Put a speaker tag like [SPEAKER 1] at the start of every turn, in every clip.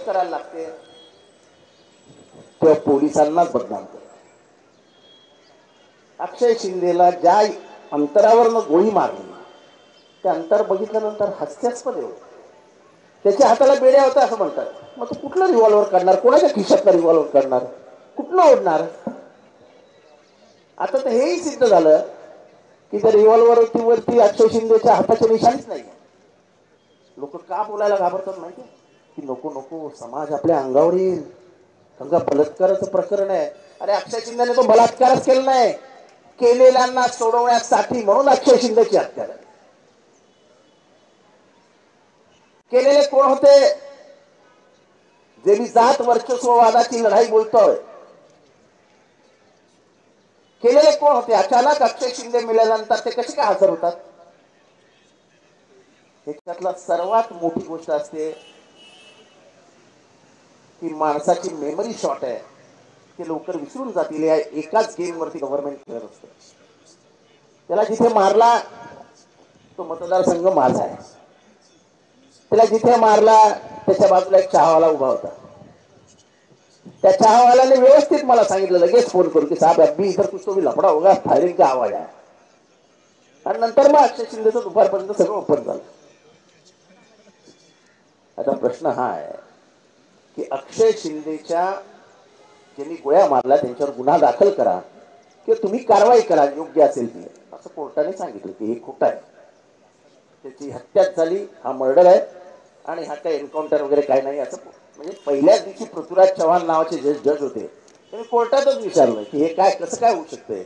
[SPEAKER 1] करायला लागते तेव्हा पोलिसांनाच बदनाम करतात. अक्षय शिंदेला ज्या अंतरावरनं गोळी मारली त्या अंतर बघितल्यानंतर हास्यास्पद होतं. त्याच्या हाताला बेड्या होत्या असं म्हणतात. मग तो कुठला रिव्हॉल्वर काढणार, कोणाच्या खिशातला रिव्हॉल्वर काढणार, कुठनं ओढणार? आता तर हेही सिद्ध झालं की त्या रिव्हॉल्वरवरती अक्षय शिंदेच्या हाताचे निशाणीच नाही. लोक का बोलायला घाबरतात माहिती की नको नको समाज आपल्या अंगावर येईल, समजा बलात्काराचं प्रकरण आहे. अरे अक्षय शिंदेने तो बलात्कारच केला नाही, केलेल्यांना सोडवण्यासाठी म्हणून अक्षय शिंदेची हत्या झाली. केलेले कोण होते? जे मी जात वर्चस्ववादाची लढाई बोलतोय, केलेले कोण होते? अचानक अक्षय शिंदे मिळाल्यानंतर ते कसे काय हजर होतात? त्याच्यातला सर्वात मोठी गोष्ट असते की माणसाची मेमरी शॉर्ट आहे, ते लवकर विसरून जातील. या एकाच गेम वरती गव्हर्नमेंट खेळत असतं. त्याला जिथे मारला तो मतदारसंघ माझा आहे, त्याला जिथे मारला त्याच्या बाजूला एक चहावाला उभा होता. त्या चहावाल्याने व्यवस्थित मला सांगितलं लगेच फोन करून की साहेब अभी इधर कुछ तो भी लफड़ा होगा, फायरिंग का आवाज आहे. आणि नंतर मग अक्षय शिंदेचं दुपारपर्यंत सगळं ओपन झालं. आता प्रश्न हा आहे की अक्षय शिंदेच्या ज्यांनी गोळ्या मारल्या त्यांच्यावर गुन्हा दाखल करा किंवा तुम्ही कारवाई करा योग्य असेल ती, असं कोर्टाने सांगितलं की हे खोटं आहे. त्याची हत्याच झाली, हा मर्डर आहे आणि हा काही एन्काउंटर वगैरे काही नाही असं. म्हणजे पहिल्याच दिवशी पृथ्वीराज चव्हाण नावाचे जज होते, त्यांनी कोर्टातच विचारलं की हे काय कसं काय होऊ शकतंय.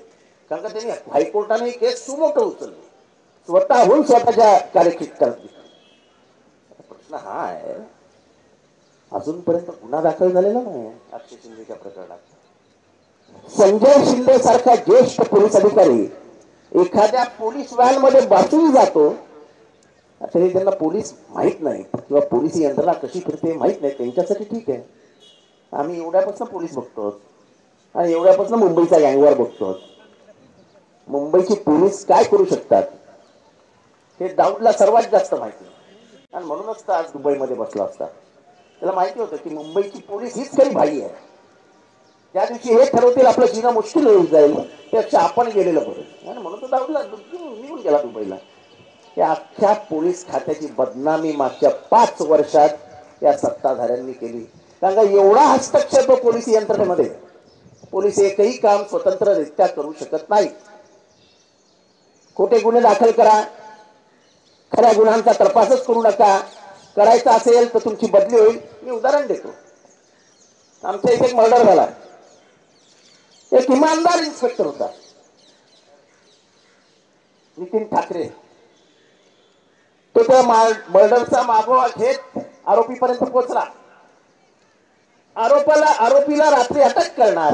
[SPEAKER 1] कारण का त्यांनी हायकोर्टाने ही केस सुमोटो उचलली, स्वतःहून स्वतःच्या कार्यक्षेत्रात. प्रश्न हा आहे अजूनपर्यंत गुन्हा दाखल झालेला नाही अक्षय शिंदेच्या प्रकरणात. संजय शिंदे सारखा ज्येष्ठ पोलीस अधिकारी एखाद्या पोलीस व्हॅन मध्ये बसून जातो, तरी त्यांना पोलीस माहित नाही किंवा पोलीस यंत्रणा कशी फिरते माहित नाही. त्यांच्यासाठी ठीक आहे, आम्ही एवढ्यापासून पोलीस बघतो आणि एवढ्यापासून मुंबईचा गँगवॉर बघतो. मुंबईची पोलीस काय करू शकतात हे दाऊदला सर्वात जास्त माहिती, आणि म्हणूनच तर आज दुबईमध्ये बसला असता. त्याला माहिती होतं की मुंबईची पोलीस हीच खरी भाई आहे. त्या दिवशी हे ठरवतील आपलं जीणं मुश्किल होऊन जाईल त्यापेक्षा आपण गेलेलं बरं, आणि म्हणून तो दाऊदला निघून गेला दुबईला. या अख्ख्या पोलीस खात्याची बदनामी मागच्या 5 वर्षात या सत्ताधाऱ्यांनी केली. कारण का एवढा हस्तक्षेप पोलीस यंत्रणेमध्ये, पोलीस एकही काम स्वतंत्ररित्या करू शकत नाही. खोटे गुन्हे दाखल करा, खऱ्या गुन्ह्यांचा तपासच करू नका. करायचं असेल तर तुमची बदली होईल. मी उदाहरण देतो, आमच्या इथे एक मर्डर झाला. एक इमानदार इन्स्पेक्टर होता नितीन ठाकरे. तो त्या मर्डरचा मागोवा घेत आरोपीपर्यंत पोहोचला. आरोपीला रात्री अटक करणार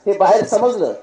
[SPEAKER 1] हे बाहेर समजलं